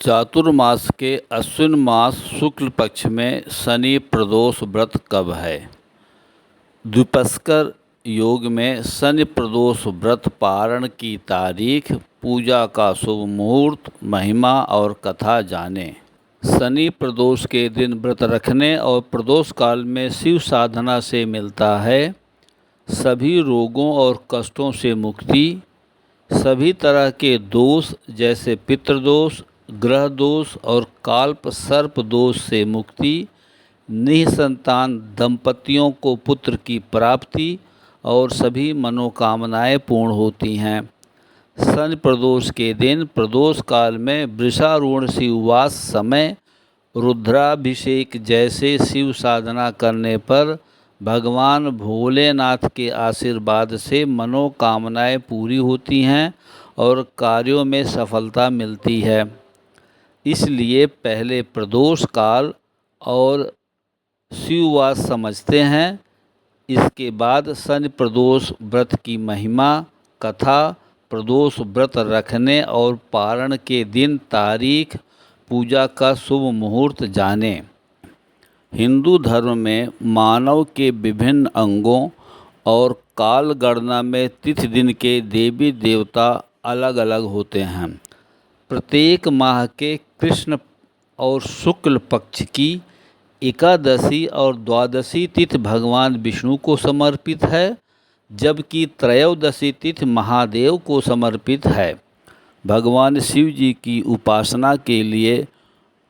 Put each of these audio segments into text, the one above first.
चातुर्मास के अश्विन मास शुक्ल पक्ष में शनि प्रदोष व्रत कब है? द्विपस्कर योग में शनि प्रदोष व्रत पारण की तारीख, पूजा का शुभ मुहूर्त, महिमा और कथा जानें। शनि प्रदोष के दिन व्रत रखने और प्रदोष काल में शिव साधना से मिलता है सभी रोगों और कष्टों से मुक्ति, सभी तरह के दोष जैसे पितृदोष, ग्रह दोष और काल्प सर्प दोष से मुक्ति, निसंतान दंपतियों को पुत्र की प्राप्ति और सभी मनोकामनाएं पूर्ण होती हैं। शनि प्रदोष के दिन प्रदोष काल में वृषारूढ़ शिववास समय रुद्राभिषेक जैसे शिव साधना करने पर भगवान भोलेनाथ के आशीर्वाद से मनोकामनाएं पूरी होती हैं और कार्यों में सफलता मिलती है। इसलिए पहले प्रदोष काल और शिववास समझते हैं, इसके बाद शनि प्रदोष व्रत की महिमा, कथा, प्रदोष व्रत रखने और पारण के दिन तारीख, पूजा का शुभ मुहूर्त जानें। हिंदू धर्म में मानव के विभिन्न अंगों और काल गणना में तिथि दिन के देवी देवता अलग अलग होते हैं। प्रत्येक माह के कृष्ण और शुक्ल पक्ष की एकादशी और द्वादशी तिथि भगवान विष्णु को समर्पित है, जबकि त्रयोदशी तिथि महादेव को समर्पित है। भगवान शिव जी की उपासना के लिए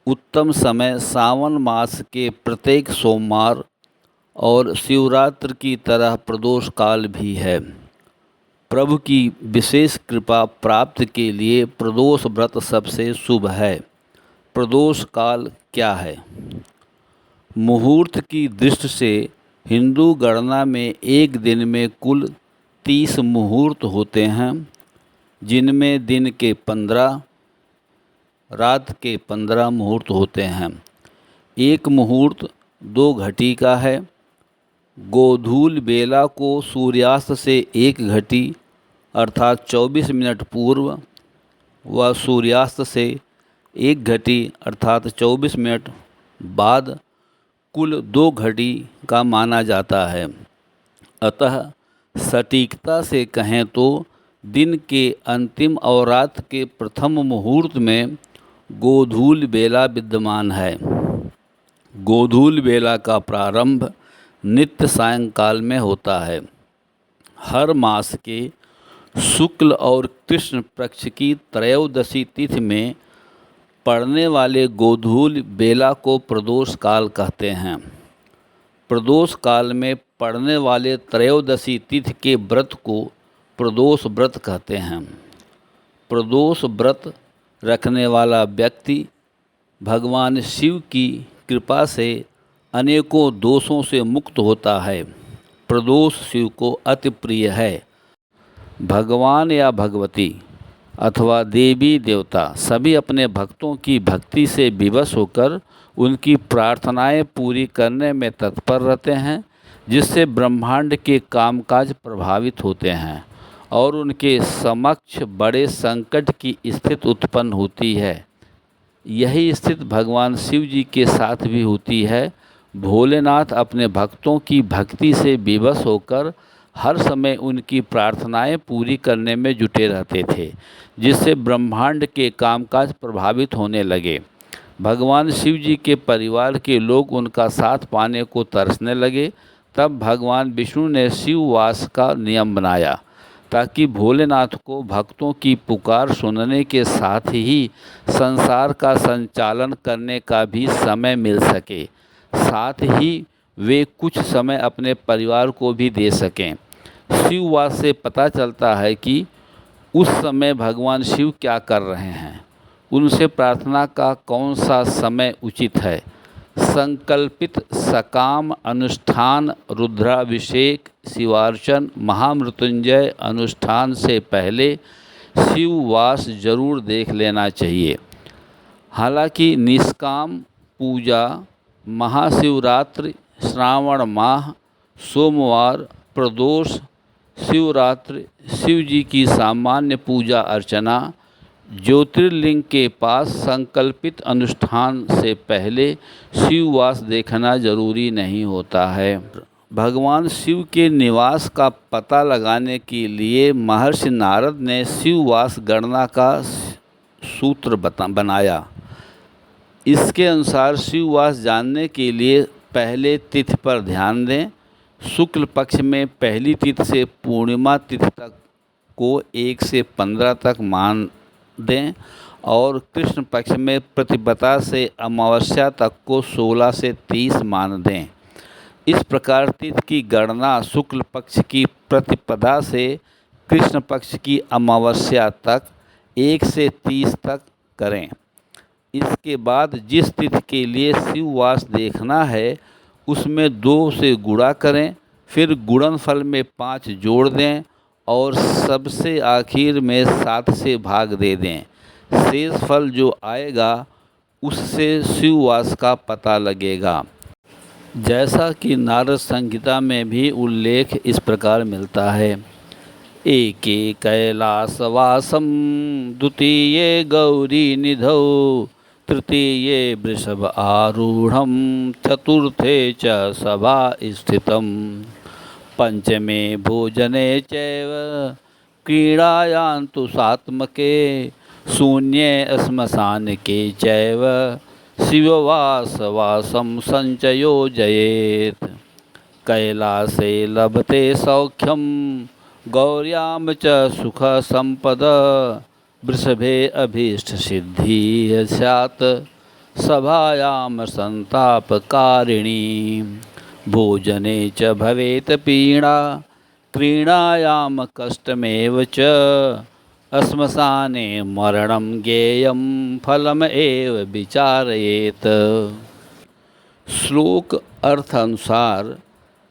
उत्तम समय सावन मास के प्रत्येक सोमवार और शिवरात्रि की तरह प्रदोष काल भी है। प्रभु की विशेष कृपा प्राप्त के लिए प्रदोष व्रत सबसे शुभ है। प्रदोष काल क्या है? मुहूर्त की दृष्टि से हिंदू गणना में एक दिन में कुल 30 मुहूर्त होते हैं, जिनमें दिन के 15, रात के 15 मुहूर्त होते हैं। एक मुहूर्त 2 घटी का है। गोधूल बेला को सूर्यास्त से 1 घटी अर्थात 24 मिनट पूर्व व सूर्यास्त से 1 घटी अर्थात 24 मिनट बाद कुल 2 घटी का माना जाता है। अतः सटीकता से कहें तो दिन के अंतिम और रात के प्रथम मुहूर्त में गोधूल बेला विद्यमान है। गोधूल बेला का प्रारंभ नित्य सायंकाल में होता है। हर मास के शुक्ल और कृष्ण पक्ष की त्रयोदशी तिथि में पड़ने वाले गोधूल बेला को प्रदोष काल कहते हैं। प्रदोष काल में पड़ने वाले त्रयोदशी तिथि के व्रत को प्रदोष व्रत कहते हैं। प्रदोष व्रत रखने वाला व्यक्ति भगवान शिव की कृपा से अनेकों दोषों से मुक्त होता है। प्रदोष शिव को अति प्रिय है। भगवान या भगवती अथवा देवी देवता सभी अपने भक्तों की भक्ति से विवश होकर उनकी प्रार्थनाएं पूरी करने में तत्पर रहते हैं, जिससे ब्रह्मांड के कामकाज प्रभावित होते हैं और उनके समक्ष बड़े संकट की स्थिति उत्पन्न होती है। यही स्थिति भगवान शिव जी के साथ भी होती है। भोलेनाथ अपने भक्तों की भक्ति से विवश होकर हर समय उनकी प्रार्थनाएं पूरी करने में जुटे रहते थे, जिससे ब्रह्मांड के कामकाज प्रभावित होने लगे। भगवान शिव जी के परिवार के लोग उनका साथ पाने को तरसने लगे। तब भगवान विष्णु ने शिववास का नियम बनाया ताकि भोलेनाथ को भक्तों की पुकार सुनने के साथ ही संसार का संचालन करने का भी समय मिल सके, साथ ही वे कुछ समय अपने परिवार को भी दे सकें। शिववास से पता चलता है कि उस समय भगवान शिव क्या कर रहे हैं, उनसे प्रार्थना का कौन सा समय उचित है। संकल्पित सकाम अनुष्ठान, रुद्राभिषेक, शिवार्चन, महामृत्युंजय अनुष्ठान से पहले शिववास जरूर देख लेना चाहिए। हालांकि निष्काम पूजा, महाशिवरात्रि, श्रावण माह, सोमवार, प्रदोष, शिवरात्रि, शिव जी की सामान्य पूजा अर्चना, ज्योतिर्लिंग के पास संकल्पित अनुष्ठान से पहले शिववास देखना जरूरी नहीं होता है। भगवान शिव के निवास का पता लगाने के लिए महर्षि नारद ने शिववास गणना का सूत्र बनाया। इसके अनुसार शिववास जानने के लिए पहले तिथि पर ध्यान दें। शुक्ल पक्ष में पहली तिथि से पूर्णिमा तिथि तक को 1 से 15 तक मान दें और कृष्ण पक्ष में प्रतिपदा से अमावस्या तक को 16 से 30 मान दें। इस प्रकार तिथि की गणना शुक्ल पक्ष की प्रतिपदा से कृष्ण पक्ष की अमावस्या तक 1 से 30 तक करें। इसके बाद जिस तिथि के लिए शिववास देखना है उसमें 2 से गुणा करें, फिर गुणनफल में 5 जोड़ दें और सबसे आखिर में 7 से भाग दे दें। शेष फल जो आएगा उससे शिववास का पता लगेगा। जैसा कि नारद संहिता में भी उल्लेख इस प्रकार मिलता है। एके कैलासवासम द्वितीये गौरी निधौ तृतीये वृषभ आरूढ़ं चतुर्थे च सभा स्थितम् पंचमे भोजने चैव क्रीडायान्तु सात्मके शून्ये श्मशानके चैव शिववासवासं संचयोजयेत् कैलासे लभते सौख्यं गौर्यां च सुख संपद वृषभे अभीष्ट सिद्धि स्यात् सभायां संतापकारिणी भोजने च भवेत् पीडा क्रीडायां कष्टमेव च श्मशाने मरणं ज्ञेयं फलम एव विचारयेत्। श्लोक अर्थानुसार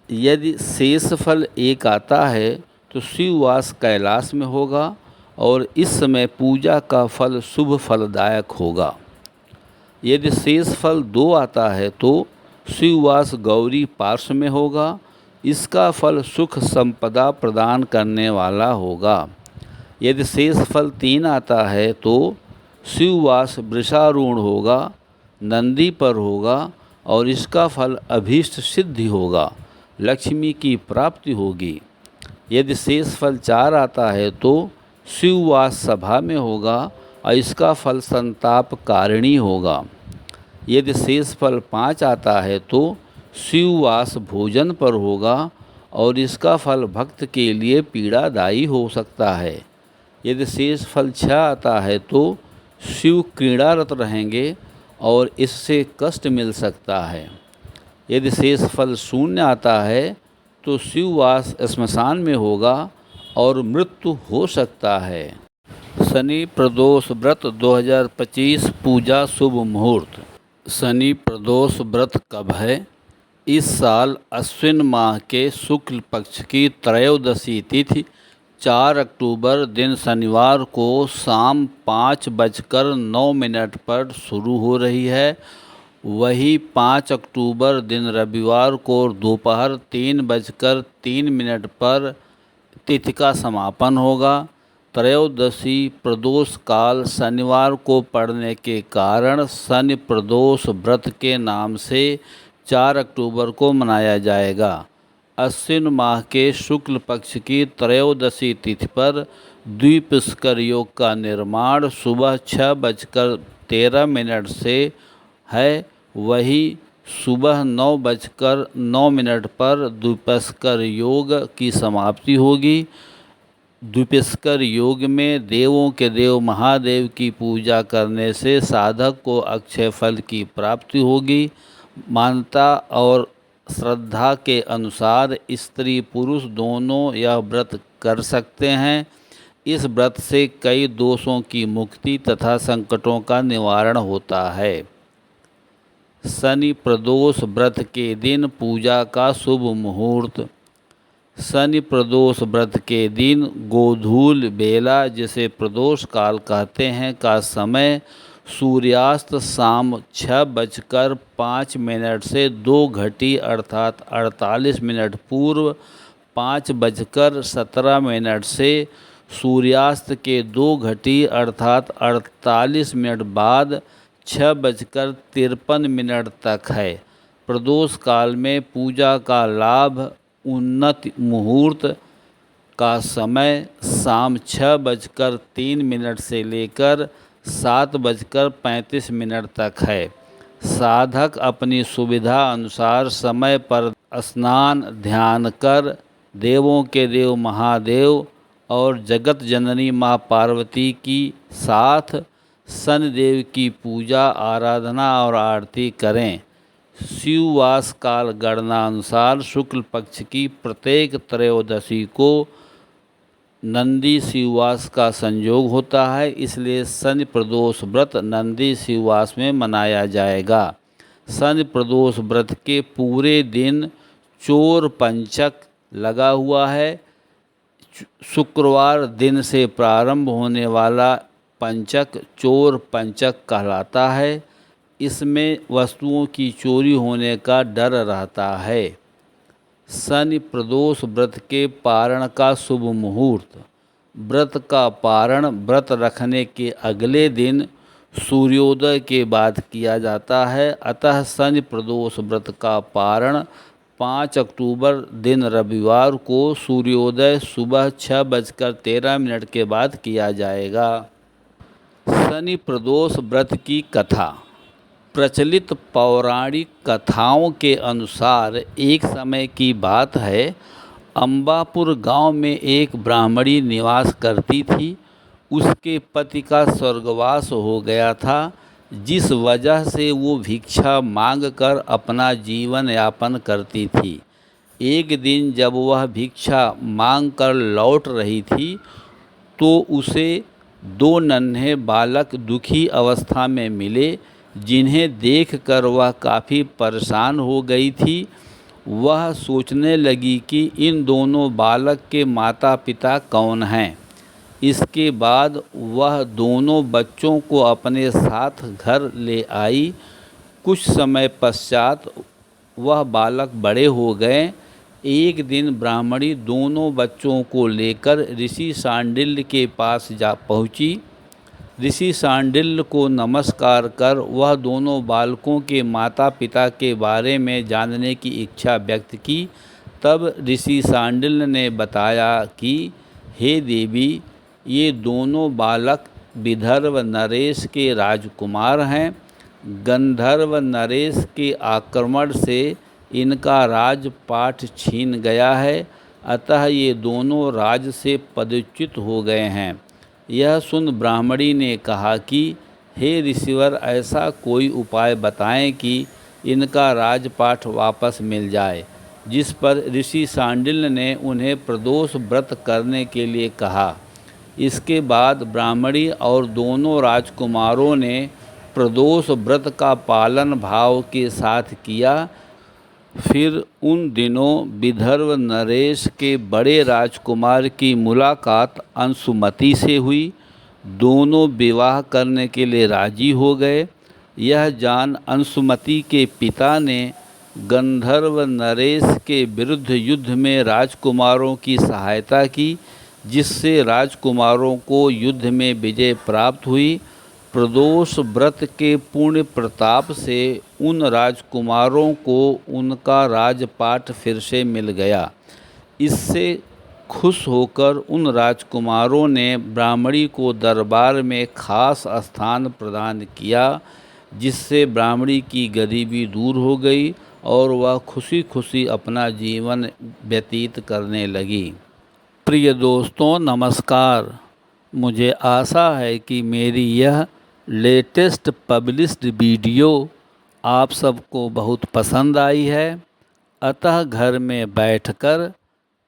यदि शेष फल एक आता है तो शिववास कैलाश में होगा और इस समय पूजा का फल शुभ फलदायक होगा। यदि शेष फल 2 आता है तो शिववास गौरी पार्श्व में होगा। इसका फल सुख संपदा प्रदान करने वाला होगा। यदि शेष फल 3 आता है तो शिववास वृषारूढ़ होगा, नंदी पर होगा और इसका फल अभीष्ट सिद्धि होगा, लक्ष्मी की प्राप्ति होगी। यदि शेष फल 4 आता है तो शिववास सभा में होगा और इसका फल संताप कारिणी होगा। यदि शेष फल 5 आता है तो शिववास भोजन पर होगा और इसका फल भक्त के लिए पीड़ादायी हो सकता है। यदि शेष फल 6 आता है तो शिव क्रीड़ारत रहेंगे और इससे कष्ट मिल सकता है। यदि शेष फल 0 आता है तो शिववास श्मशान में होगा और मृत्यु हो सकता है। शनि प्रदोष व्रत 2025 पूजा शुभ मुहूर्त। शनि प्रदोष व्रत कब है? इस साल अश्विन माह के शुक्ल पक्ष की त्रयोदशी तिथि 4 अक्टूबर दिन शनिवार को शाम 5:09 पर शुरू हो रही है। वही 5 अक्टूबर दिन रविवार को दोपहर 3:03 पर तिथि का समापन होगा। त्रयोदशी प्रदोष काल शनिवार को पड़ने के कारण शनि प्रदोष व्रत के नाम से 4 अक्टूबर को मनाया जाएगा। अश्विन माह के शुक्ल पक्ष की त्रयोदशी तिथि पर द्विपुष्कर योग का निर्माण सुबह 6:13 से है। वही सुबह 9:09 पर द्विपुष्कर योग की समाप्ति होगी। द्विपुष्कर योग में देवों के देव महादेव की पूजा करने से साधक को अक्षय फल की प्राप्ति होगी। मान्यता और श्रद्धा के अनुसार स्त्री पुरुष दोनों यह व्रत कर सकते हैं। इस व्रत से कई दोषों की मुक्ति तथा संकटों का निवारण होता है। शनि प्रदोष व्रत के दिन पूजा का शुभ मुहूर्त। शनि प्रदोष व्रत के दिन गोधूल बेला, जिसे प्रदोष काल कहते हैं, का समय सूर्यास्त शाम 6:05 से 2 घटी अर्थात 48 मिनट पूर्व 5:17 से सूर्यास्त के 2 अर्थात 48 बाद 6:53 तक है। प्रदोष काल में पूजा का लाभ उन्नत मुहूर्त का समय शाम 6:03 से लेकर 7:35 तक है। साधक अपनी सुविधा अनुसार समय पर स्नान ध्यान कर देवों के देव महादेव और जगत जननी माँ पार्वती की साथ शनिदेव की पूजा आराधना और आरती करें। शिववास काल गणना अनुसार शुक्ल पक्ष की प्रत्येक त्रयोदशी को नंदी शिववास का संयोग होता है, इसलिए शनि प्रदोष व्रत नंदी शिववास में मनाया जाएगा। शनि प्रदोष व्रत के पूरे दिन चोर पंचक लगा हुआ है। शुक्रवार दिन से प्रारंभ होने वाला पंचक चोर पंचक कहलाता है। इसमें वस्तुओं की चोरी होने का डर रहता है। शनि प्रदोष व्रत के पारण का शुभ मुहूर्त। व्रत का पारण व्रत रखने के अगले दिन सूर्योदय के बाद किया जाता है। अतः शनि प्रदोष व्रत का पारण 5 अक्टूबर दिन रविवार को सूर्योदय सुबह 6:13 के बाद किया जाएगा। शनि प्रदोष व्रत की कथा। प्रचलित पौराणिक कथाओं के अनुसार एक समय की बात है, अम्बापुर गांव में एक ब्राह्मणी निवास करती थी। उसके पति का स्वर्गवास हो गया था, जिस वजह से वो भिक्षा मांगकर अपना जीवन यापन करती थी। एक दिन जब वह भिक्षा मांगकर लौट रही थी तो उसे 2 नन्हे बालक दुखी अवस्था में मिले, जिन्हें देखकर वह काफ़ी परेशान हो गई थी। वह सोचने लगी कि इन दोनों बालक के माता पिता कौन हैं। इसके बाद वह दोनों बच्चों को अपने साथ घर ले आई। कुछ समय पश्चात वह बालक बड़े हो गए। एक दिन ब्राह्मणी दोनों बच्चों को लेकर ऋषि शांडिल्य के पास जा पहुँची। ऋषि शांडिल्य को नमस्कार कर वह दोनों बालकों के माता पिता के बारे में जानने की इच्छा व्यक्त की। तब ऋषि शांडिल्य ने बताया कि हे देवी, ये दोनों बालक विदर्भ नरेश के राजकुमार हैं। गंधर्व नरेश के आक्रमण से इनका राजपाट छीन गया है, अतः ये दोनों राज से पदच्युत हो गए हैं। यह सुन ब्राह्मणी ने कहा कि हे ऋषिवर, ऐसा कोई उपाय बताएं कि इनका राजपाट वापस मिल जाए। जिस पर ऋषि शांडिल्य ने उन्हें प्रदोष व्रत करने के लिए कहा। इसके बाद ब्राह्मणी और दोनों राजकुमारों ने प्रदोष व्रत का पालन भाव के साथ किया। फिर उन दिनों विदर्भ नरेश के बड़े राजकुमार की मुलाकात अंशुमति से हुई। दोनों विवाह करने के लिए राजी हो गए। यह जान अंशुमति के पिता ने गंधर्व नरेश के विरुद्ध युद्ध में राजकुमारों की सहायता की, जिससे राजकुमारों को युद्ध में विजय प्राप्त हुई। प्रदोष व्रत के पुण्य प्रताप से उन राजकुमारों को उनका राजपाट फिर से मिल गया। इससे खुश होकर उन राजकुमारों ने ब्राह्मणी को दरबार में खास स्थान प्रदान किया, जिससे ब्राह्मणी की गरीबी दूर हो गई और वह खुशी खुशी अपना जीवन व्यतीत करने लगी। प्रिय दोस्तों, नमस्कार। मुझे आशा है कि मेरी यह लेटेस्ट पब्लिश्ड वीडियो आप सबको बहुत पसंद आई है। अतः घर में बैठकर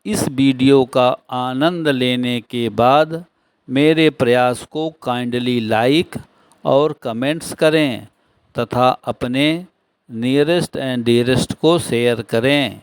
इस वीडियो का आनंद लेने के बाद मेरे प्रयास को काइंडली लाइक और कमेंट्स करें तथा अपने नियरेस्ट एंड डियरेस्ट को शेयर करें।